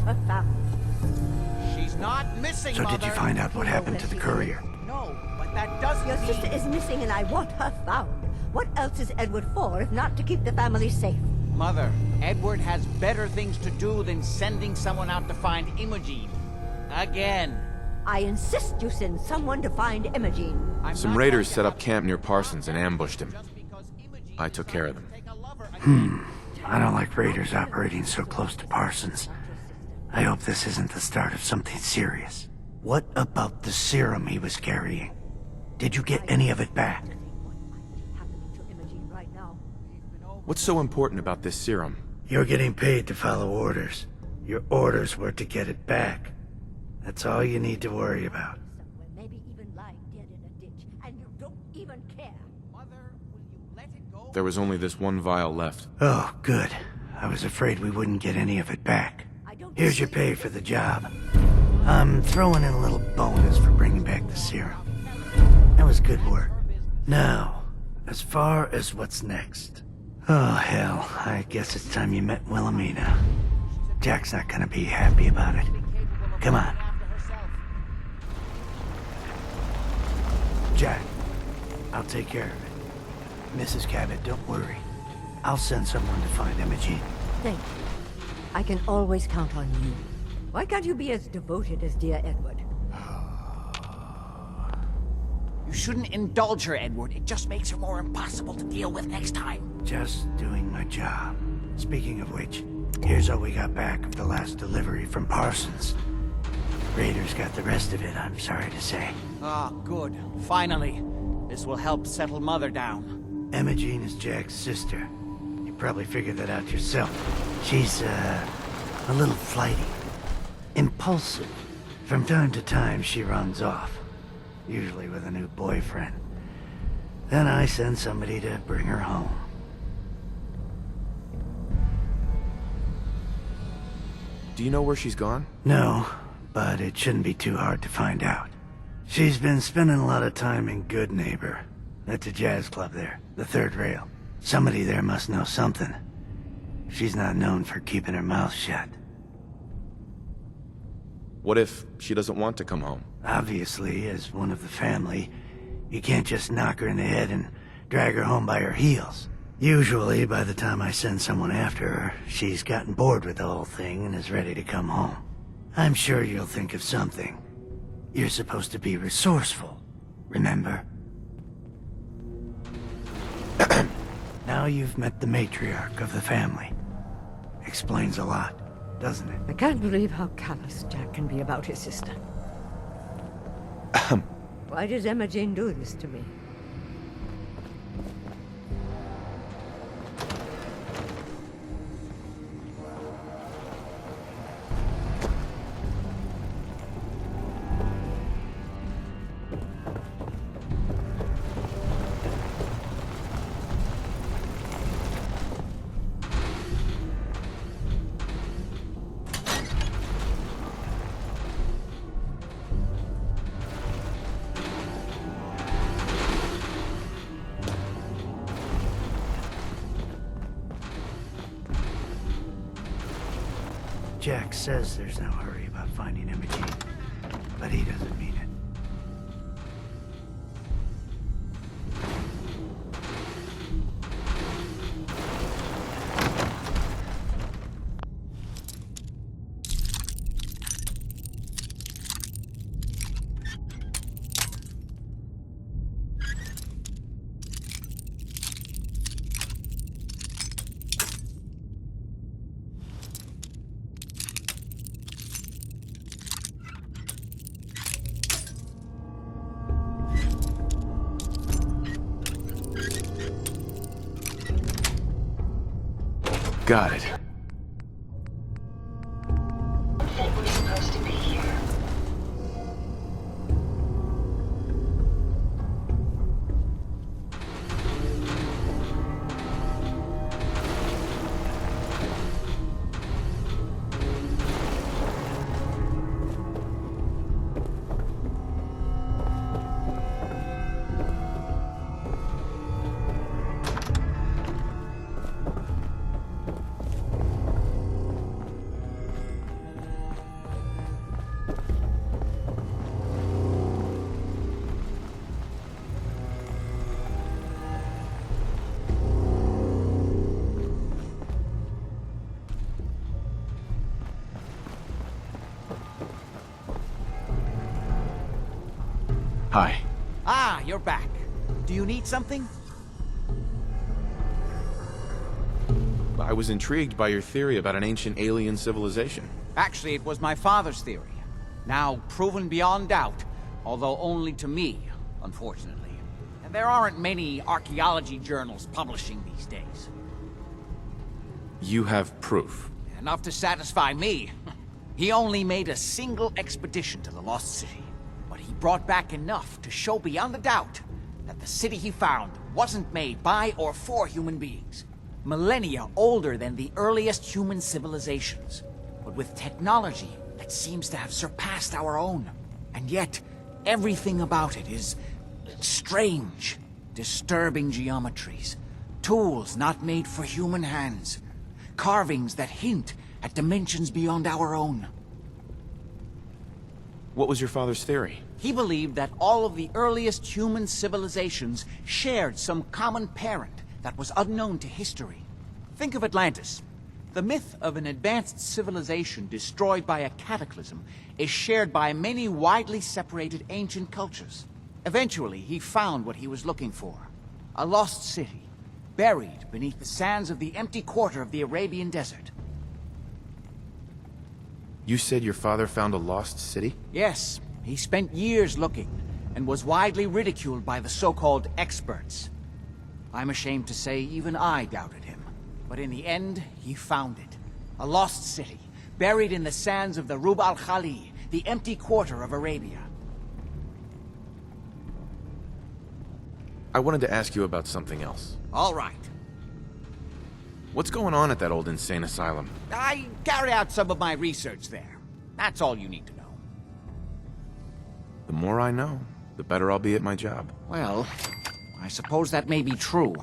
want her found. She's not missing, So Mother. did you find out what happened to the courier? No, but that doesn't Your mean... sister is missing and I want her found. What else is Edward for if not to keep the family safe? Mother, Edward has better things to do than sending someone out to find Imogene. Again. I insist you send someone to find Imogene. Some raiders set up camp near Parsons and ambushed him. I took care of them. I don't like raiders operating so close to Parsons. I hope this isn't the start of something serious. What about the serum he was carrying? Did you get any of it back? What's so important about this serum? You're getting paid to follow orders. Your orders were to get it back. That's all you need to worry about. Maybe even lying dead in a ditch, and you don't even care. Mother, will you let it go? There was only this one vial left. Oh, good. I was afraid we wouldn't get any of it back. Here's your pay for the job. I'm throwing in a little bonus for bringing back the serum. That was good work. Now, as far as what's next. Oh, hell. I guess it's time you met Wilhelmina. Jack's not gonna be happy about it. Come on. Jack, I'll take care of it. Mrs. Cabot, don't worry. I'll send someone to find Imogene. Thank you. I can always count on you. Why can't you be as devoted as dear Edward? You shouldn't indulge her, Edward. It just makes her more impossible to deal with next time. Just doing my job. Speaking of which, here's all we got back of the last delivery from Parsons. Raiders got the rest of it, I'm sorry to say. Ah, good. Finally. This will help settle Mother down. Imogene is Jack's sister. You probably figured that out yourself. She's, a little flighty. Impulsive. From time to time, she runs off. Usually with a new boyfriend. Then I send somebody to bring her home. Do you know where she's gone? No, but it shouldn't be too hard to find out. She's been spending a lot of time in Good Neighbor. That's a jazz club there, the third rail. Somebody there must know something. She's not known for keeping her mouth shut. What if she doesn't want to come home? Obviously, as one of the family, you can't just knock her in the head and drag her home by her heels. Usually, by the time I send someone after her, she's gotten bored with the whole thing and is ready to come home. I'm sure you'll think of something. You're supposed to be resourceful, remember? Now you've met the matriarch of the family. Explains a lot, doesn't it? I can't believe how callous Jack can be about his sister. Why does Imogene do this to me? Jack says there's no hurry about finding Imogene, but he doesn't mean it. Got it. Said we're supposed to be here. Hi. Ah, you're back. Do you need something? I was intrigued by your theory about an ancient alien civilization. Actually, it was my father's theory. Now proven beyond doubt, although only to me, unfortunately. And there aren't many archaeology journals publishing these days. You have proof. Enough to satisfy me. He only made a single expedition to the Lost City, but he brought back enough to show beyond a doubt that the city he found wasn't made by or for human beings. Millennia older than the earliest human civilizations, but with technology that seems to have surpassed our own. And yet, everything about it is strange. Disturbing geometries, tools not made for human hands, carvings that hint at dimensions beyond our own. What was your father's theory? He believed that all of the earliest human civilizations shared some common parent that was unknown to history. Think of Atlantis. The myth of an advanced civilization destroyed by a cataclysm is shared by many widely separated ancient cultures. Eventually, he found what he was looking for. A lost city, buried beneath the sands of the empty quarter of the Arabian desert. You said your father found a lost city? Yes, he spent years looking, and was widely ridiculed by the so-called experts. I'm ashamed to say even I doubted him. But in the end, he found it. A lost city, buried in the sands of the Rub al-Khali, the empty quarter of Arabia. I wanted to ask you about something else. All right. What's going on at that old insane asylum? I carry out some of my research there. That's all you need to know. The more I know, the better I'll be at my job. Well, I suppose that may be true.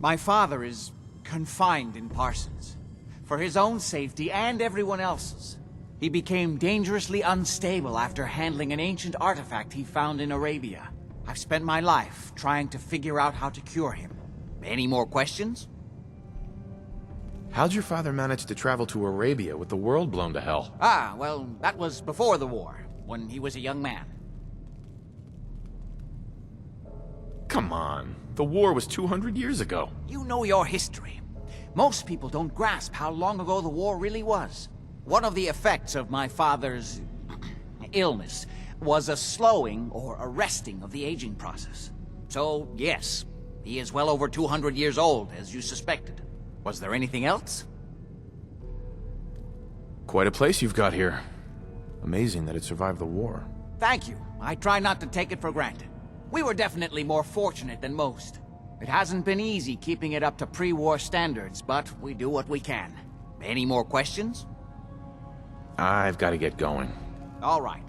My father is confined in Parsons. For his own safety and everyone else's. He became dangerously unstable after handling an ancient artifact he found in Arabia. I've spent my life trying to figure out how to cure him. Any more questions? How'd your father manage to travel to Arabia with the world blown to hell? Ah, well, that was before the war, when he was a young man. Come on. The war was 200 years ago. You know your history. Most people don't grasp how long ago the war really was. One of the effects of my father's illness was a slowing or arresting of the aging process. So, yes, he is well over 200 years old, as you suspected. Was there anything else? Quite a place you've got here. Amazing that it survived the war. Thank you. I try not to take it for granted. We were definitely more fortunate than most. It hasn't been easy keeping it up to pre-war standards, but we do what we can. Any more questions? I've got to get going. All right.